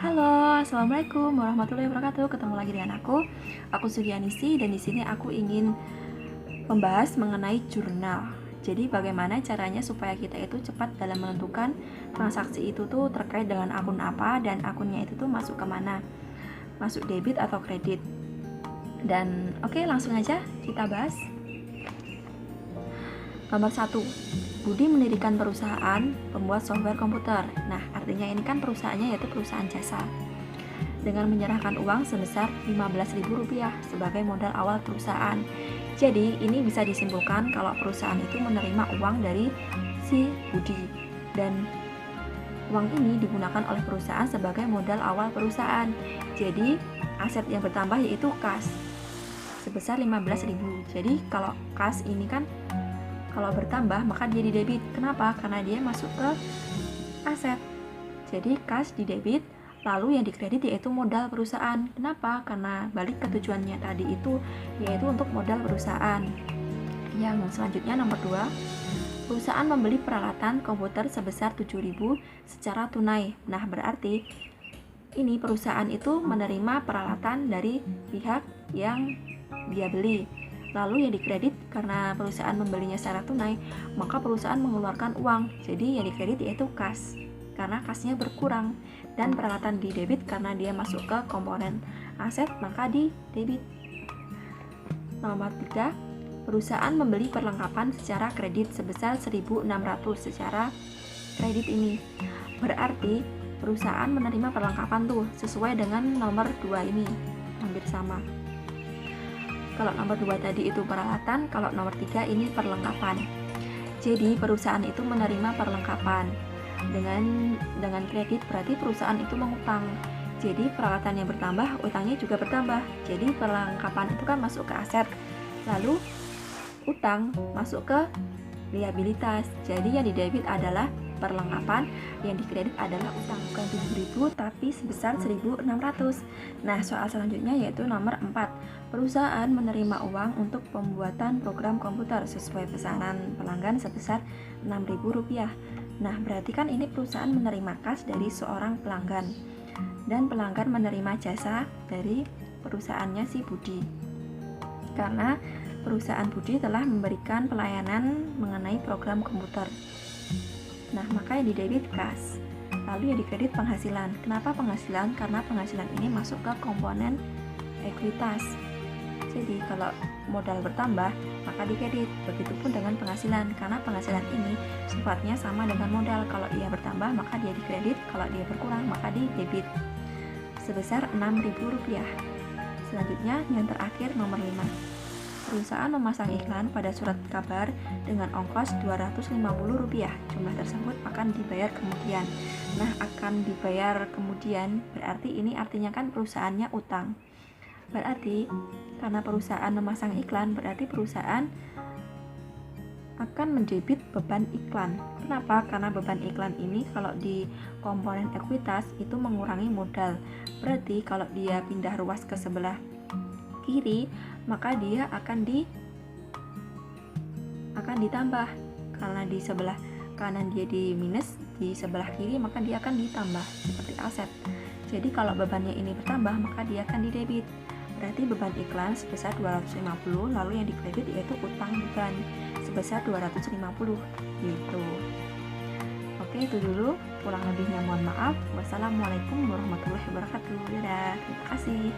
Halo, assalamualaikum warahmatullahi wabarakatuh. Ketemu lagi dengan aku Suryanisi, dan di sini aku ingin membahas mengenai jurnal. Jadi bagaimana caranya supaya kita itu cepat dalam menentukan transaksi itu tuh terkait dengan akun apa dan akunnya itu tuh masuk kemana, masuk debit atau kredit. Dan oke, langsung aja kita bahas. Nomor 1, Budi mendirikan perusahaan pembuat software komputer. Nah, artinya ini kan perusahaannya yaitu perusahaan jasa. Dengan menyerahkan uang sebesar Rp15.000 sebagai modal awal perusahaan. Jadi, ini bisa disimpulkan kalau perusahaan itu menerima uang dari si Budi. Dan uang ini digunakan oleh perusahaan sebagai modal awal perusahaan. Jadi, aset yang bertambah yaitu kas sebesar 15.000. Jadi, kalau kas ini kan kalau bertambah maka dia di debit. Kenapa? Karena dia masuk ke aset. Jadi kas di debit, lalu yang dikredit yaitu modal perusahaan. Kenapa? Karena balik ke tujuannya tadi itu, yaitu untuk modal perusahaan. Yang selanjutnya nomor 2, perusahaan membeli peralatan komputer sebesar 7.000 secara tunai. Nah, berarti ini perusahaan itu menerima peralatan dari pihak yang dia beli. Lalu yang dikredit karena perusahaan membelinya secara tunai, maka perusahaan mengeluarkan uang. Jadi yang dikredit yaitu kas, karena kasnya berkurang. Dan peralatan di debit karena dia masuk ke komponen aset, maka di debit. Nomor 3, perusahaan membeli perlengkapan secara kredit sebesar 1.600 secara kredit ini. Berarti perusahaan menerima perlengkapan tuh sesuai dengan nomor 2 ini, hampir sama. Kalau nomor 2 tadi itu peralatan, kalau nomor 3 ini perlengkapan. Jadi perusahaan itu menerima perlengkapan dengan kredit, berarti perusahaan itu mengutang. Jadi peralatan yang bertambah, utangnya juga bertambah. Jadi perlengkapan itu kan masuk ke aset, lalu utang masuk ke liabilitas. Jadi yang di debit adalah perlengkapan, yang dikredit adalah utang. Bukan 7.000 tapi sebesar 1.600. Nah, soal selanjutnya yaitu nomor 4. Perusahaan menerima uang untuk pembuatan program komputer sesuai pesanan pelanggan sebesar Rp6.000. Nah, berarti kan ini perusahaan menerima kas dari seorang pelanggan, dan pelanggan menerima jasa dari perusahaannya si Budi. Karena perusahaan Budi telah memberikan pelayanan mengenai program komputer. Nah, maka yang di debit kas, lalu yang di kredit penghasilan. Kenapa penghasilan? Karena penghasilan ini masuk ke komponen ekuitas. Jadi kalau modal bertambah maka di kredit. Begitupun dengan penghasilan, karena penghasilan ini sifatnya sama dengan modal. Kalau ia bertambah maka dia di kredit, kalau dia berkurang maka di debit sebesar Rp6.000. Selanjutnya yang terakhir nomor 5. Perusahaan memasang iklan pada surat kabar dengan ongkos Rp250. Jumlah tersebut akan dibayar kemudian. Nah, akan dibayar kemudian berarti ini artinya kan perusahaannya utang. Berarti karena perusahaan memasang iklan, berarti perusahaan akan mendebit beban iklan. Kenapa? Karena beban iklan ini kalau di komponen ekuitas itu mengurangi modal. Berarti kalau dia pindah ruas ke sebelah kiri, maka dia akan ditambah. Karena di sebelah kanan dia di minus, di sebelah kiri maka dia akan ditambah seperti aset. Jadi kalau bebannya ini bertambah maka dia akan di debit. Berarti beban iklan sebesar 250, lalu yang dikredit yaitu utang beban sebesar 250 gitu. Oke, itu dulu, kurang lebihnya mohon maaf. Wassalamualaikum warahmatullahi wabarakatuh. Dadah, terima kasih.